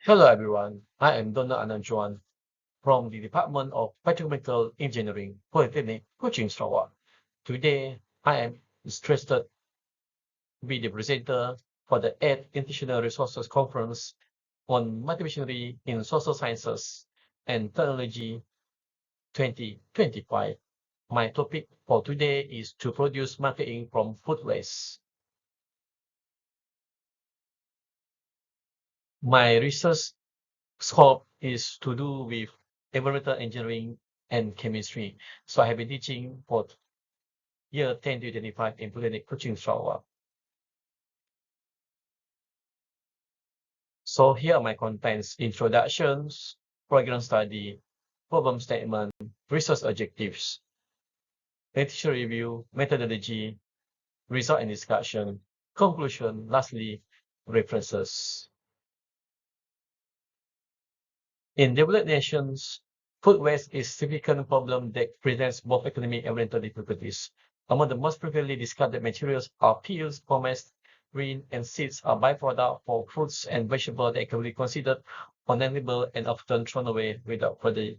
Hello everyone, I am Anak Juan from the Department of Petrochemical Engineering, Politeknik, Kuching, Sarawak. Today, I am interested to be the presenter for the 8th International Resources Conference on Multidisciplinary in Social Sciences and Technology 2025. My topic for today is to produce marketing from food waste. My research scope is to do with environmental engineering and chemistry. So I have been teaching for year 10 to 25 in Politeknik Kuching, Sarawak. So here are my contents: introductions, program study, problem statement, research objectives, literature review, methodology, result and discussion, conclusion, lastly, references. In developed nations, food waste is a significant problem that presents both economic and environmental difficulties. Among the most frequently discarded materials are peels, pomace, green, and seeds are byproducts for fruits and vegetables that can be considered unedible and often thrown away without further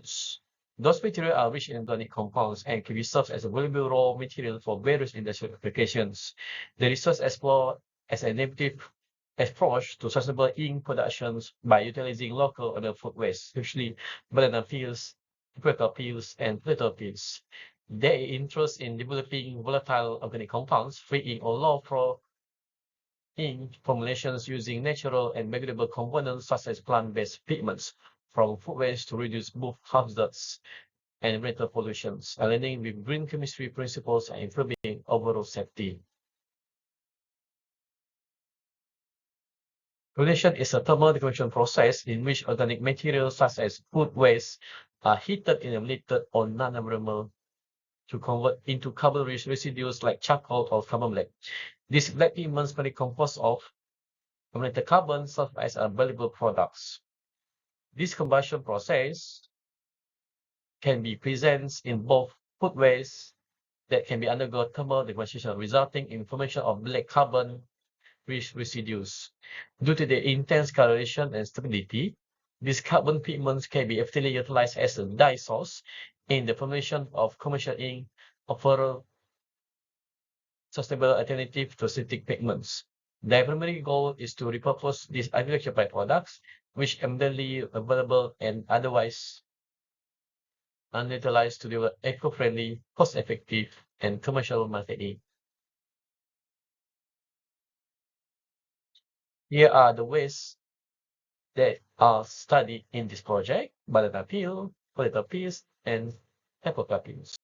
use. Those materials are rich in organic compounds and can be served as a valuable raw material for various industrial applications. The research explored as a innovative approach to sustainable ink productions by utilizing local other food waste, usually banana peels, paprika peels, and potato peels. Their interest in developing volatile organic compounds, free ink or low-flow ink formulations using natural and biodegradable components such as plant-based pigments from food waste to reduce both hazards and environmental pollutions, aligning with green chemistry principles and improving overall safety. Regulation is a thermal decomposition process in which organic materials such as food waste are heated in a related or non-abnormal to convert into carbon-rich residues like charcoal or carbon black. These black pigments may compose of converted carbon serve as valuable products. This combustion process can be present in both food waste that can be undergo thermal decomposition, resulting in formation of black carbon rich residues. Due to their intense coloration and stability, these carbon pigments can be effectively utilized as a dye source in the formation of commercial ink, offering sustainable alternative to synthetic pigments. Their primary goal is to repurpose these agricultural byproducts, which are readily available and otherwise unutilized to develop eco-friendly, cost-effective, and commercial marketing. Here are the ways that are studied in this project: banana peel, potato peels, and paprika peels.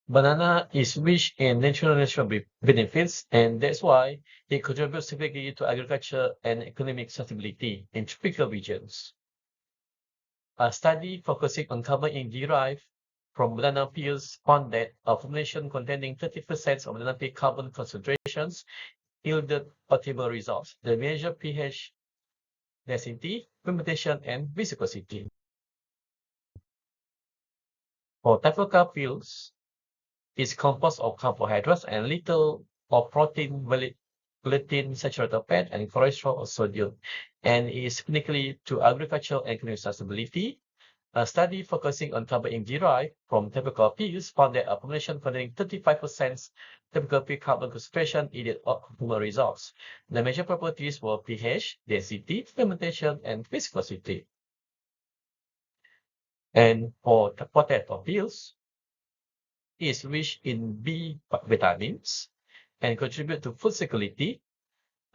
Banana is rich in natural benefits, and that's why it contributes significantly to agriculture and economic sustainability in tropical regions. A study focusing on carbon ink derived from banana peels found that a formulation containing 30% of banana peel carbon concentrations yielded optimal results. They measure pH, density, fermentation, and viscosity. For paprika peels, it's composed of carbohydrates and little of protein, gelatin, saturated fat, and cholesterol or sodium, and is clinically to agricultural and economic sustainability. A study focusing on carbon ink derived from paprika peels found that a formulation containing 35% paprika peel carbon concentration yielded optimal results. The major properties were pH, density, fermentation, and viscosity. And for the potato peels, is rich in B vitamins and contribute to food security.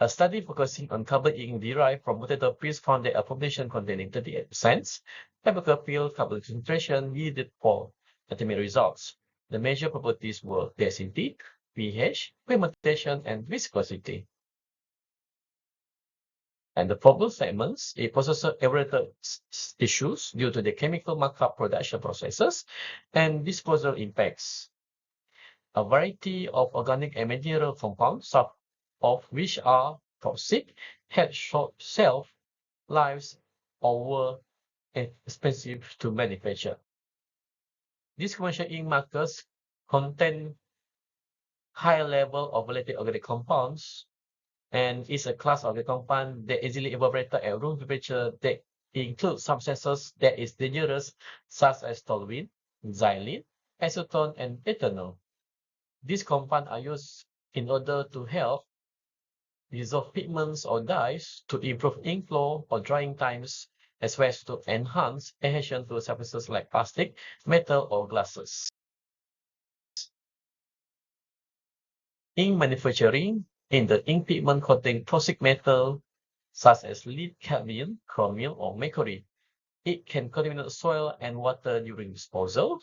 A study focusing on carbon ink derived from potato peels found that a formulation containing 38% paprika peel carbon concentration yielded for optimal results. The major properties were density, pH, fermentation, and viscosity. And the problem segments, it possesses environmental issues due to the chemical markup production processes and disposal impacts. A variety of organic and mineral compounds, some of which are toxic, had short shelf lives or were expensive to manufacture. These commercial ink markers contain high level of volatile organic compounds, and is a class of the compound that easily evaporated at room temperature that include substances that is dangerous, such as toluene, xylene, acetone, and ethanol. These compounds are used in order to help dissolve pigments or dyes, to improve ink flow or drying times, as well as to enhance adhesion to surfaces like plastic, metal, or glasses. Ink manufacturing, in the ink pigment contain toxic metal such as lead, cadmium, chromium, or mercury. It can contaminate soil and water during disposal.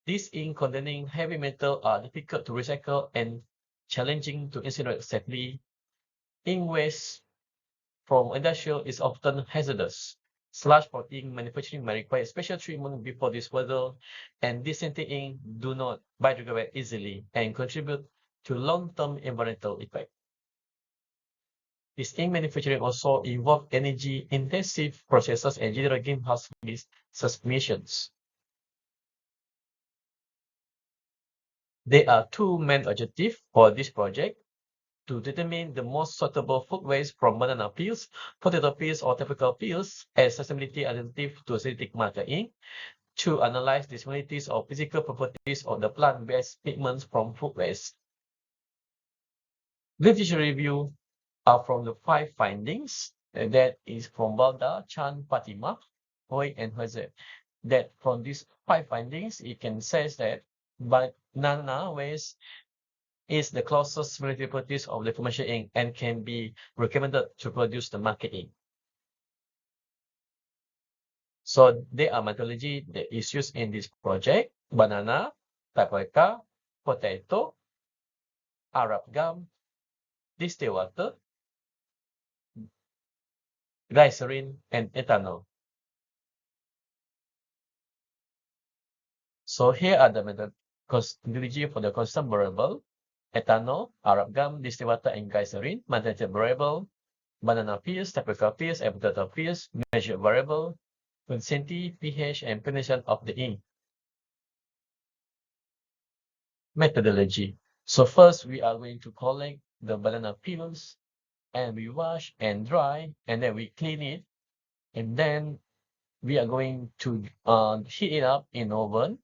These ink containing heavy metal are difficult to recycle and challenging to incinerate safely. Ink waste from industrial is often hazardous. Sludge for ink manufacturing may require special treatment before disposal, and dissenting ink do not biodegrade easily and contribute to long-term environmental effects. This ink manufacturing also involves energy-intensive processes and generate greenhouse gas emissions. There are two main objectives for this project: to determine the most suitable food waste from banana peels, potato peels, or typical peels as sustainability alternative to synthetic marker ink, to analyze the similarities or physical properties of the plant-based pigments from food waste. Literature review are from the 5 findings, that is from Balda, Chan, Fatima, Hoy, and Jose. That from these 5 findings, it can say that banana waste is the closest similarity properties of the commercial ink and can be recommended to produce the market ink. So there are methodology that is used in this project: banana, tapioca, potato, Arab gum, distilled water, glycerin, and ethanol. So here are the methodology for the constant variable: ethanol, Arab gum, distilled water, and glycerin. Mandated variable: banana peels, tapioca peels, and potato peels. Measured variable: consistency, pH, and penetration of the ink. Methodology. So first, we are going to collect the banana peels, and we wash and dry, and then we clean it, and then we are going to heat it up in oven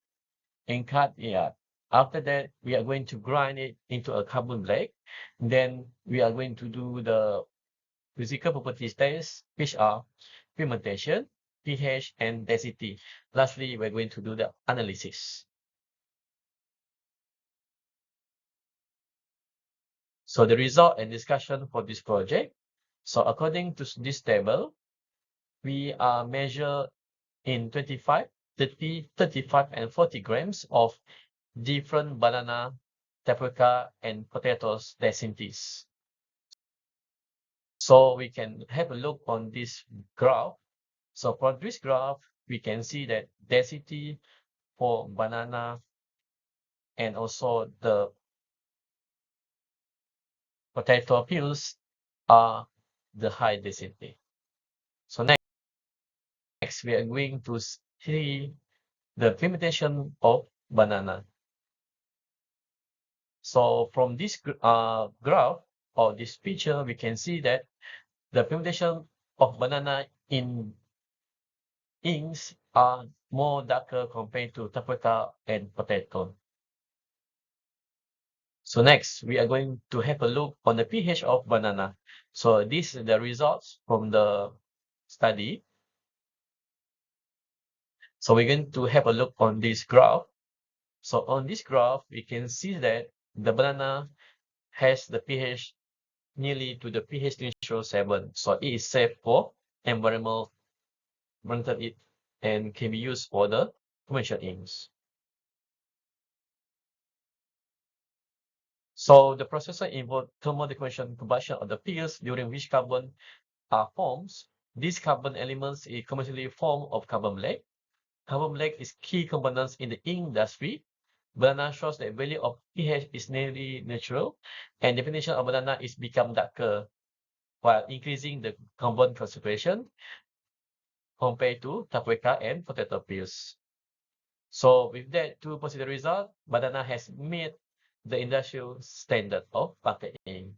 and cut it up. After that, we are going to grind it into a carbon black. Then we are going to do the physical properties tests, which are pigmentation, pH, and density. Lastly, we're going to do the analysis. So the result and discussion for this project. So according to this table, we are measure in 25, 30, 35, and 40 grams of different banana, tapioca, and potatoes densities. So we can have a look on this graph. So for this graph, we can see that density for banana and also the potato peels are the high density. So next we are going to see the fermentation of banana. So from this graph or this picture, we can see that the fermentation of banana in inks are more darker compared to tapioca and potato. So next, we are going to have a look on the pH of banana. So these are the results from the study. So we're going to have a look on this graph. So on this graph, we can see that the banana has the pH nearly to the pH neutral 7. So it is safe for environmental and can be used for the commercial inks. So the processor involves thermal decomposition combustion of the peels, during which carbon forms. These carbon elements is commercially form of carbon black. Carbon black is key components in the ink industry. Banana shows that value of pH is nearly neutral, and definition of banana is become darker, while increasing the carbon concentration compared to tapioca and potato peels. So with that two positive results, banana has met the industrial standard of packaging.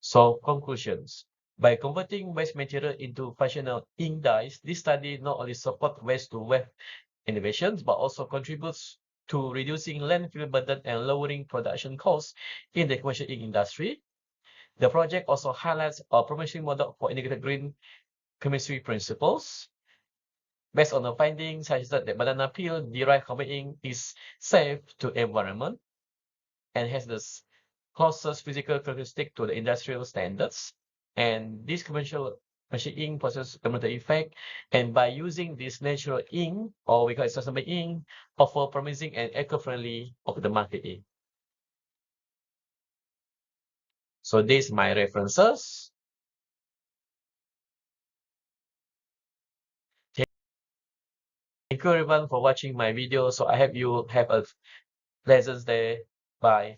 So conclusions. By converting waste material into functional ink dyes, this study not only supports waste to wealth innovations, but also contributes to reducing landfill burden and lowering production costs in the commercial ink industry. The project also highlights a promising model for integrated green chemistry principles. Based on the findings suggested that banana peel derived carbon ink is safe to environment and has the closest physical characteristic to the industrial standards. And this commercial machine ink possesses cumulative effect. And by using this natural ink, or we call it sustainable ink, offer promising and eco-friendly of the market ink. So these my references. Thank you everyone for watching my video. So I hope you have a pleasant day. Bye.